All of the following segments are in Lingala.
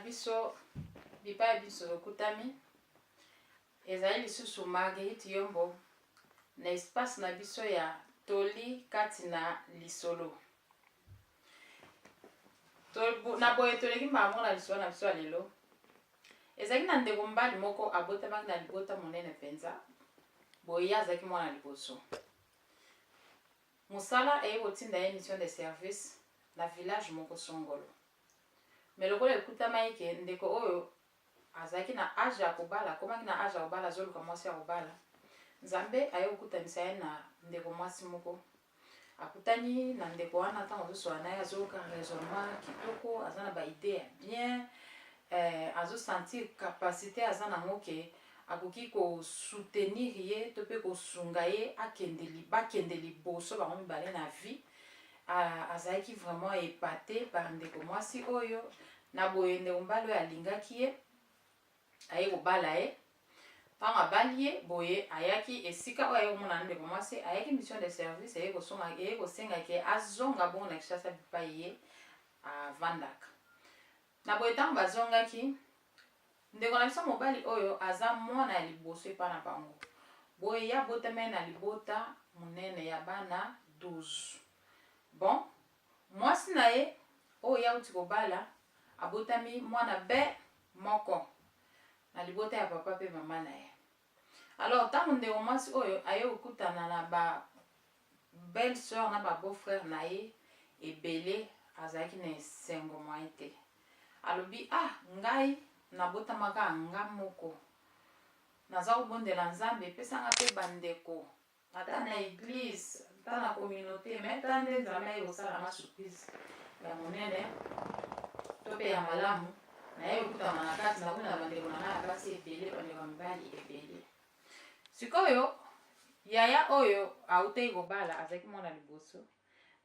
biso bipai biso okutami ezali lisusu Marguerite Yombo na espace na biso ya toli kati na lisolo na boye toleki mbamo na lisolo na biso ya lelo ezali na ndeko mbali moko abotamaki na libota monene penza boye azalaki mwana liboso mosala eye kotinda ye mission de service na village moko songolo mais lokola ekutamaki ke ndeko oyo azalaki na age ya kobala akomaki na age ya kobala azoluka mwasi ya kobala nzambe aye kokutanisa ye na ndeko mwasi moko akutani na ndeko wana ntango azosola na ye azoluka raisonnement kitoko aza na baide ya bien azosentir capacité aza nango ke akoki kosoutenir ye to mpe kosunga ye bakende liboso bango mibale na vie azalaki vraiment épate par ndeko mwasi oyo na boye ndeko mbali oyo alingaki ye aye kobala ye ntango abali ye boye ayaki esika oyo aye komona ndeko mwasi ayaki mission de service aye kosengaki azonga bongo na Kinshasa bipai ye avandaka na boye ntango bazongaki ndeko na biso mobali oyo aza mwana ya liboso epa na bango boye ya botama na libota monene ya bana 12 bon mwasi na ye oyo yauti kobala abotami mwana be moko na libota ya papa pe mama na ye alors ntango ndeko mwasi oyo aye kokutana na ba belle sœur na ba beau frère na ye ebele azalaki na esengo mwa te alobi ngai nabotamaka nga moko naza kobondela nzambe epesanga mpe bandeko ata na église ata na communauté me ata nde nzambe aye kosalama surprise ya monene to mpe ya malamu naye kokutana na kati nakuna bandeko na ngai ya basi ebele bandeko ya mibali ebele sikoyo yaya oyo autaki kobala azalaki mwana liboso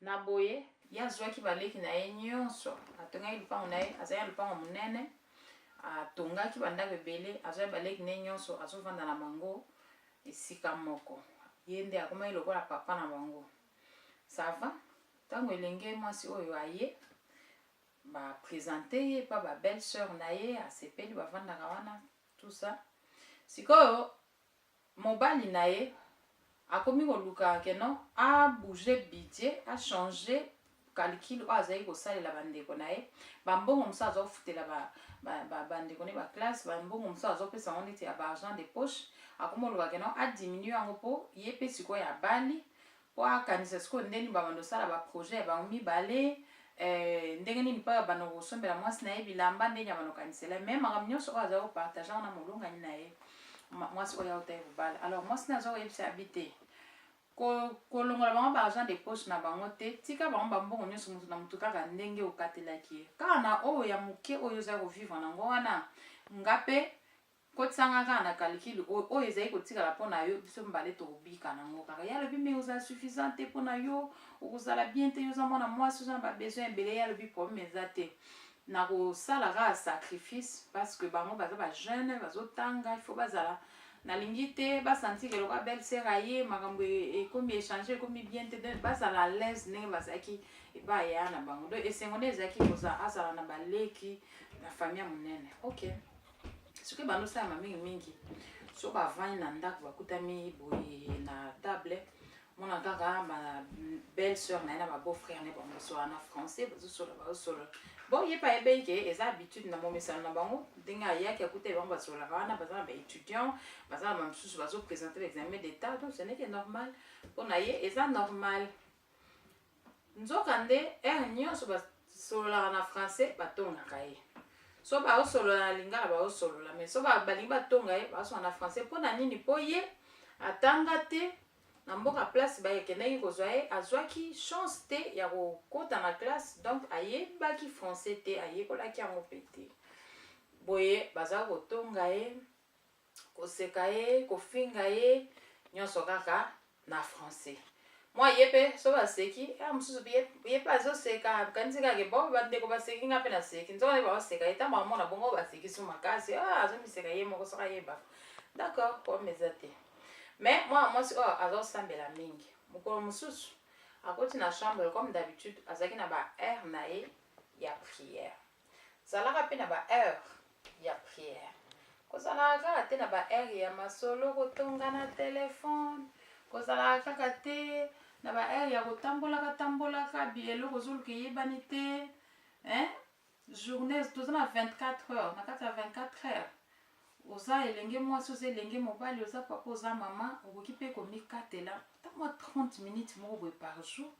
na boye ye azwaki baleki na ye nyonso atongaki lupango na ye azalaki na lupango monene atongaki bandako ebele azwaki baleki na ye nyonso azovanda na bango esika moko ye nde akomaki lokola papa na bango sava ntango elenge mwasi oyo aye baprésente ye pa babelle sœur na ye asepeli bavandaka wana tout ça sikoyo mobali na ye akomi koluka keno abouge budget achange calcul oyo azalaki kosalela bandeko na ye bambongo mosusu aza kofutela bandeko ne baklasse bambongo mosusu azopesa yango neti ya baargent de poche akomi koluka keno adiminue yango mpo ye mpe sikoyo abali mpo akanisa sikoyo ndeni babanda osala baprojet ya bango mibale ndenge nini mpa banda kosombela mwasi na ye bilamba ndenge ya banda okanisela me makambo nyonso oyo azalaki kopartage yango na molongani na ye mwasi oyo autaki kobala alors mwasi na azwa koyebisa abi te kolongola bango baargent de poche na bango te tika bango bambongo nyonso motu na motu kaka ndenge okatelaki ye kaka na oyo ya moke oyo ozali kovivre nango wana nga mpe kotisanga kaka na calcul oyo ezali kotikala mpona yo biso mibale tokobika nango kaka ye alobi me ozala suffisant te mpona yo okozala bien te yo oza mwana mwasi oza na babesoin ebele ye alobi problème eza te na kosala kaka sacrifice parce que bango baza bajeune bazotanga ifo bazala nalingi te basentir eloka belle sœur aye makambo ekomi échange ekomi bien te bazala à l'aise ndenge bazalaki epa eya na bango donc esengo nde ezalaki azala na baleki na famille ya monene ok soki bandosalama mingimingi so bavandi na ndako bakutami boye na table mona kaka belle sœur na ye na babeau frère ne bamosola na français bazosola bon ye pa yebei ke eza habitude na momesano na bango ndenge ayaki akuta ye bango basolaka wana baza na baétudiant baza na bamosusu bazoprésente l'examen d'état donc ce n'est que normal mpona ye eza normal nzoka nde ere nyonso basololaka na français batongaka ye so baosolola na lingala baosolola mais so balingi batonga ye baosolola na français mpona nini mpo ye atanga te na mboka place bayekendaki kozwa ye azwaki chance te ya kokota na classe donc ayebaki français te ayekolaki yango mpe te boye baza kotonga ye koseka ye kofinga ye nyonso kaka na français mwa ye mpe so baseki mosusu ye mpe azoseka kanisi kaka bo bandeko baseki nga mpe naseki nzoka nde baoseka ye ntango bamona bongo baseki so makasi azomiseka ye moko soki ayeba d'accord problème eza te mais mwana mwasi oyo azosambela mingi mokolo mosusu akoti na chambre comme d'habitude azalaki na ba heure na ye ya prière zalaka pe na ba heure ya prière kozalaka kaka te na ba heure ya masolo kotonga na telefone kozalaka kaka te na ba heure ya kotambolaka biloko ozoluka eyebani te journée toza na 24 heures na kati ya 24 heures oza elenge mwasi oza elenge mobali oza papa oza mama okoki mpe komikatela ntango 30 minutes moko boye par jour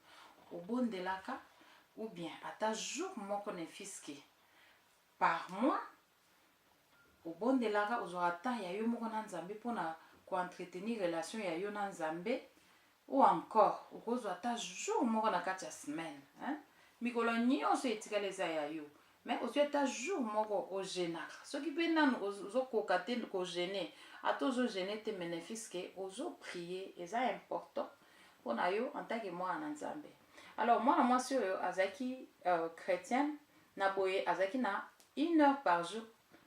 obondelaka ou bien ata jour moko na fiske par mois obondelaka ozwaka temps ya yo moko na nzambe mpona koentretenir relation ya yo na nzambe ou encore okozwa ata jour moko na kati ya semaine mikolo nyonso etikala eza ya yo mais ozwi ata jour moko ogenaka soki mpe nanu ozokoka te kogene ata ozogene te bénéfice ke ozoprie eza important mpona yo en tant que mwana na nzambe. Alors mwana mwasi oyo azalaki chrétienne na boye azalaki na 1 heure par jour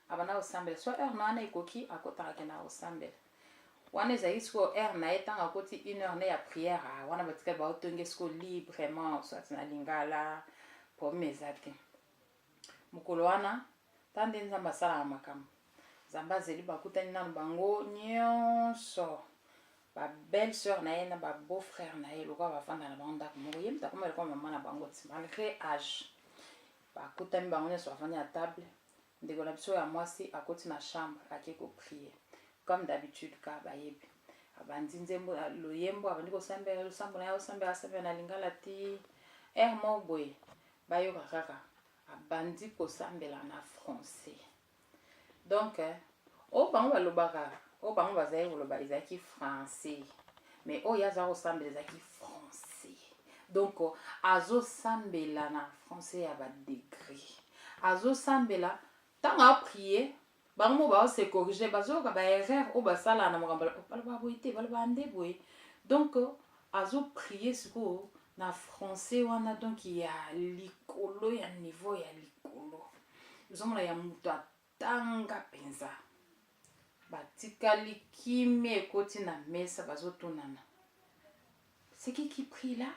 abanda kosambela so heure na wana ekoki akotaka na kosambela wana ezalaki sikoyo heure na ye ntango akoti 1 heure ne ya prière wana batikali baotonge sikoyo librement soit na lingala problème eza te mokolo wana ta nde nzambe asalaka makambo nzambe azeli bakutani nanu bango nyonso babelle sœur na ye na babeau frère na ye lokola bafanda na bango ndako moko ye mta koma lokola mama na bango ti malgré âge bakutami bango nyonso bafandi na table ndeko na biso ya mwasi akoti na chambre ake koprie comme d'habitude ka bayebi abandi nzembo loyembo abandi kosambela losambo na ye osambela asambela na lingala ti aire moko boye bayoka kaka abandi kosambela na français donc oyo bango balobaka oyo bango bazali koloba ezalaki français mais oyo aza kosambela ezalaki français donc azosambela na français ya badegré azosambela ntango aprie bango mo baose corrige bazoyoka baerreur oyo basala na makambo baloba boye te baloba nde boye donc azoprie sikoyo na français wana donc ya likolo ya niveau ya likolo ozomona ya moto atanga mpenza batikali kimi ekoti na mesa bazotonana c'est qui prie là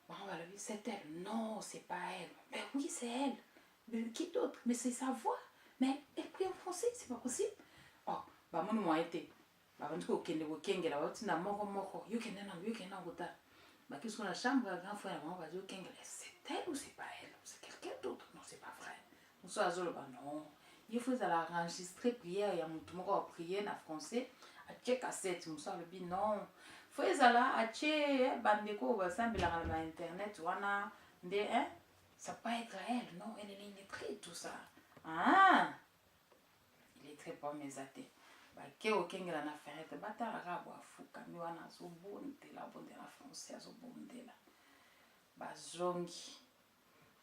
bango balobi c'est elle non c'est pas elle mais oui c'est elle mais qui d'autre mais c'est sa voix mais elle prie en français c'est pas possible oh bamoni moye te babandi kokende kokengela baotinda moko yokende nango kotala bakisi ko na chambre ya grand frère bango bazi kokengela c'est elle ou c'est pas elle c'est quelqu'un d'autre non c'est pas vrai mosu azoloba non il faut ezala enregistrer prière ya motu moko aprier na français atie cassette mosu alobi non fo ezala atie bandeko oyo basambelaka na bainternet wana nde ça pas être elle non elle est illettrée tout ça illettré pomme eza te bake okengela na fenêtre batalaka bwafukami wana azobondela abondela français azobondela bazongi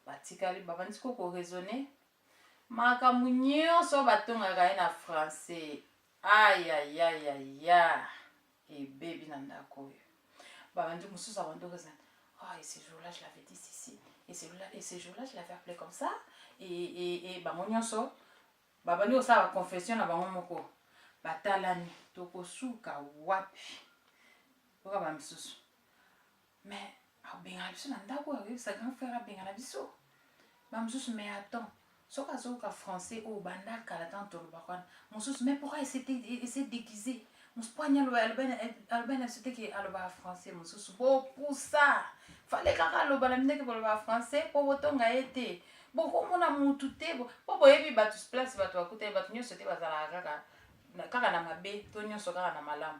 batikali babandi koko raisonner makambo nyonso batongaka ye na français ayayayaya ebebi na ndako oyo babandi mosusu abandi oraisonner et ce jour-là je l'avais dit ceci et ce jour-là je l'avais appelé comme ça et bango nyonso babandi kosala baconfession na bango moko batalani tokosuka wapi oka bamisusu mais abengana biso na ndako oyo sa grand frère abengana biso bamisusu mais attends soki azoyoka français oyo banda kala ntango tolobaka wana mosusu mais pourquoi ese déguisé mosusu po ani aloba na biso teke alobaka français mosusu po pusa fale kaka aloba na mindeke bolobaka français po botonga ye te bokomona mutu te po boyebi bato place bato bakuta ye bato nyonso te bazalaka kaka na mabe to nyonso kaka na malamu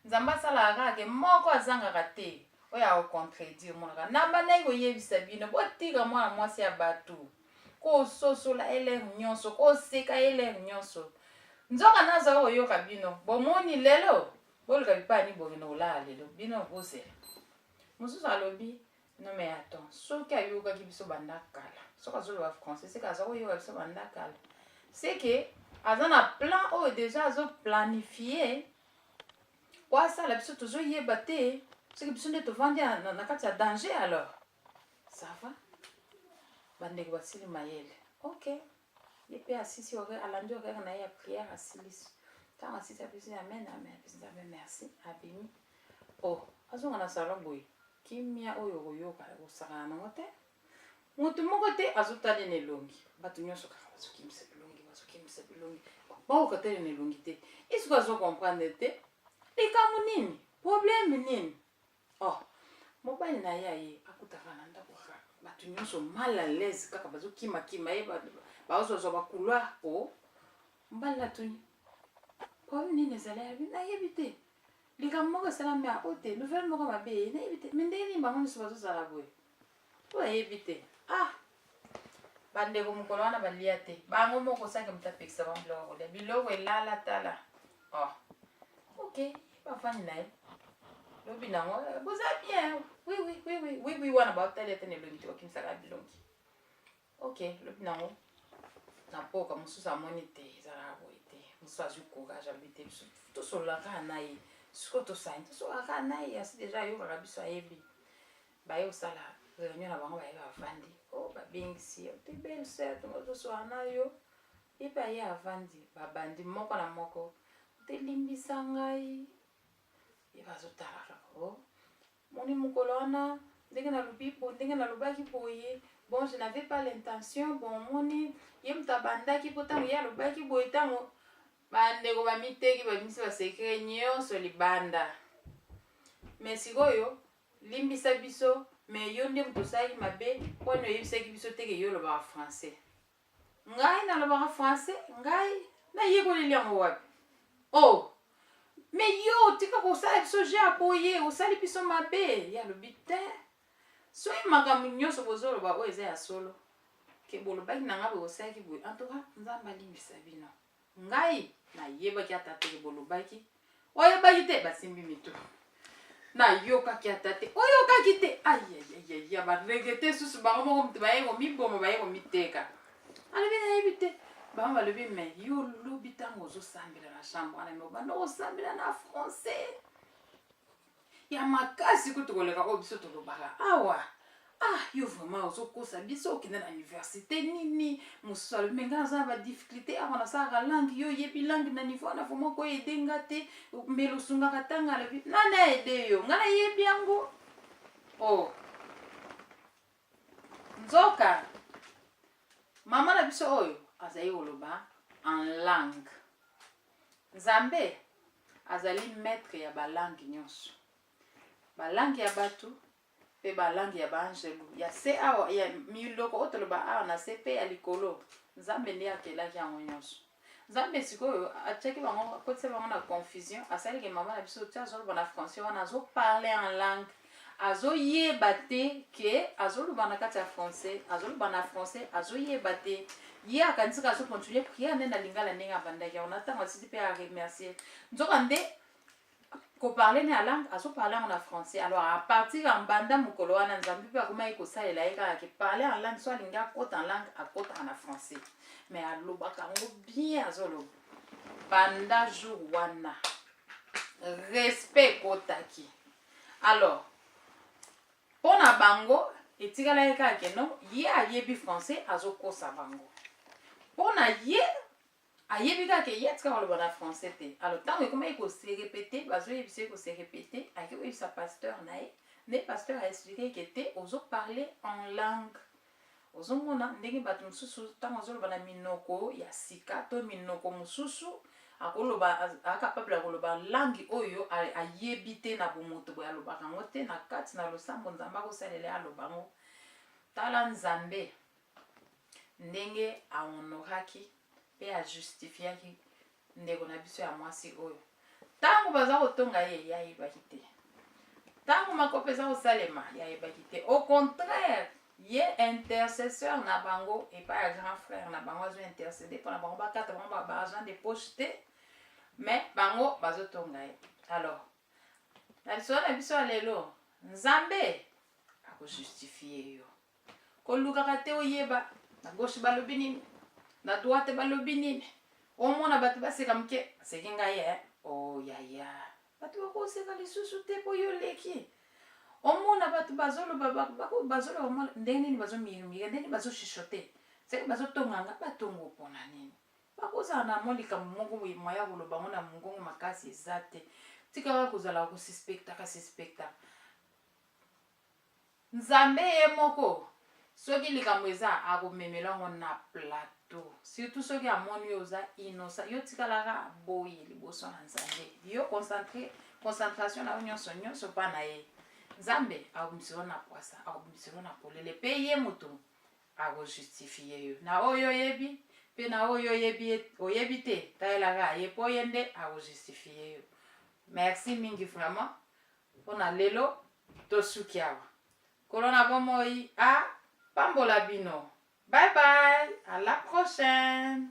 nzambe asalaka kaka ke moko azangaka te oyo akocontredire monaka namba ndenge koyebisa bino botika mwana mwasi ya bato kososola elere nyonso koseka elere nyonso nzoka naza koyoka bino bomoni lelo boluka bipani bokende kolala lelo bino bozela mosusu alobi non mais attends soki ayokaki biso banda kala soki azoloba français seke aza koyoka biso banda kala seke aza na plan oyo déjà azoplanifie po asala biso tozoyeba te soki biso nde tovandi na kati ya danger alors ça va bandeko basili mayele ok ye mpe asisi alandi orere na ye ya prière asilisi ntango asisi apesi amen amen apesi nzambe merci abimi azonga na salon boye kimia oyo koyoka kosakana nango te mutu moko te azotali na elongi bato nyonso kaka bazokimisa bilongi bakokatali na elongi te isuku azokomprendre te likambo nini problème nini mobali na ye aye akutaka na ndako kaka bato nyonso mal à l'aise kaka bazokimakima ye bazozwa bakouloir po mobali natuni problème nini ezali yabi nayebi te likambo moko esalami o te nouvelle moko mabe ye nayebi te me ndenge nini bango nyonso bazozala boye po ayebi te bandeko mokolo wana balia te bango moko osange moto apekisa bango biloko kolia biloko elala tala ok bafani na ye lobi nango boza bien oui wana baotali ate na elongi te bakimisaka bilongi ok lobi nango na poka mosusu amoni te ezalaka boye te mosusu azwi courage alobi te biso tosololaka na ye sikoyo tosani tosololaka na ye asi deja ayokaka biso ayebi baye osala réunion na bango baye bavandi babengisi te belle sœur tongo tosola na yo ye mpe aye avandi babandi moko na moko telimbisa ngai ye bazotala kaka moni mokolo wana ndenge nalobaki boye bon je n'avais pas l'intention bon moni ye moto abandaki mpo ntango ye alobaki boye ntango bandeko bamiteki bamisi basekre nyonso libanda me sikoyo limbisa biso me yo nde moto osalaki mabe mpona oyebisaki biso teke yo olobaka français ngai nalobaka français ngai nayekoleli yango wapi me yo tika kosala biso ja boye osali biso mabe ye alobi te soki makambo nyonso bozoloba oyo eza ya solo ke bolobaki na ngai boye osalaki boye antoka nzambe alimbisa bino ngai nayebaki ata teke bolobaki oyebaki te basimbi mito nayokaki ata te oyokaki te ayayaya baregrete susu bango moko moto baye komiboma baye komiteka alobi nayebi te bango balobi me yo lobi ntango ozosambela na chambre wana me obanda okosambela na français ya makasi kutu koleka oyo biso tolobaka awa yo vraiment ozokosa biso okende na université nini mosusu alobi me ngai naza na badifficulté awa nasalaka langue yo oyebi langue na niveau wana vraimen koyede nga te mbeli osungaka ntango alobi nani aede yo ngai nayebi yango nzoka mama na biso oyo azali koloba en langue nzambe azali maître ya balangue nyonso balangue ya bato mpe balangue ya baangelu ya se awa ya miloko oyo toloba awa na se mpe ya likolo nzambe nde akelaki yango nyonso nzambe sikoyo atiaki bango akotisa bango na confusion asaliki mama na biso ti azoloba na français wana azoparle en langue azoyeba te ke azoloba na kati ya français azoloba na français azoyeba te ye akanisaka azocontinue priere nde na lingala ndenge abandaki yango na ntango asisi mpe aremercier nzoka nde koparle ne ya langue azoparle yango na français alors à partir ya mbanda mokolo wana nzambe mpe akomaki kosalela ye kaka ke parle en langue so alingi akota en langue akotaka na français mais alobaka yango bien azoloba banda jour wana respect ekotaki alors mpo na bango etikalaki kaka keno ye ayebi français azokosa bango mpo na ye ayebi kaka ye atika koloba na français te alors ntango ekomaki kose répété bazoyebisa ye kose répété ayeki koyebisa pasteur na ye nde pasteur aexplike ke te ozoparle en langue ozomona ndenge bato mosusu ntango azoloba na minoko ya sika to minoko mosusu akapable ya koloba langue oyo ayebi te na bomoto boye alobaka yango te na kati na losambo nzambe akosalela aloba yango tala nzambe ndenge ahonoraki mpe ajustifiaki ndeko na biso ya mwasi oyo ntango baza kotonga ye yayebaki te ntango makopo eza kosalema yayebaki te au contraire ye intercesseur na bango epai ya grand frère na bango azo intercede mpo na bango bakata bango baargent de poche te mais bango bazotonga ye alors na lisolo na biso ya lelo nzambe akojustifie yo kolukaka te oyeba na gauche balobi nini na droite balobi nini omona bato baseka moke baseki ngai yaya bato bakoseka lisusu te mpo yo leki omona bato bazoloba ndenge nini bazomirimika ndenge nini bazoshishote seki bazotonganga batongo mpona nini bakozala na mo likambo moko moya koloba ngo na mongongo makasi eza te tikaka kozala kosuspektaka nzambe ye moko soki likambo eza akomemela ngo na plateau surtout soki amoni yo oza innocent yo tikalaka boye liboso na nzambe yo concentration na yo nyonso mpa na ye nzambe akomiselo na poasa akomiselo na polele mpe ye moto akojustifie yo na oyo oyebi mpe na oyo oyebi te tayelaka ye mpo ye nde akojustifie yo. Merci mingi vraiment mpona lelo tosuki awa kolona bomoi a pambola bino. Bye bye, à la prochaine.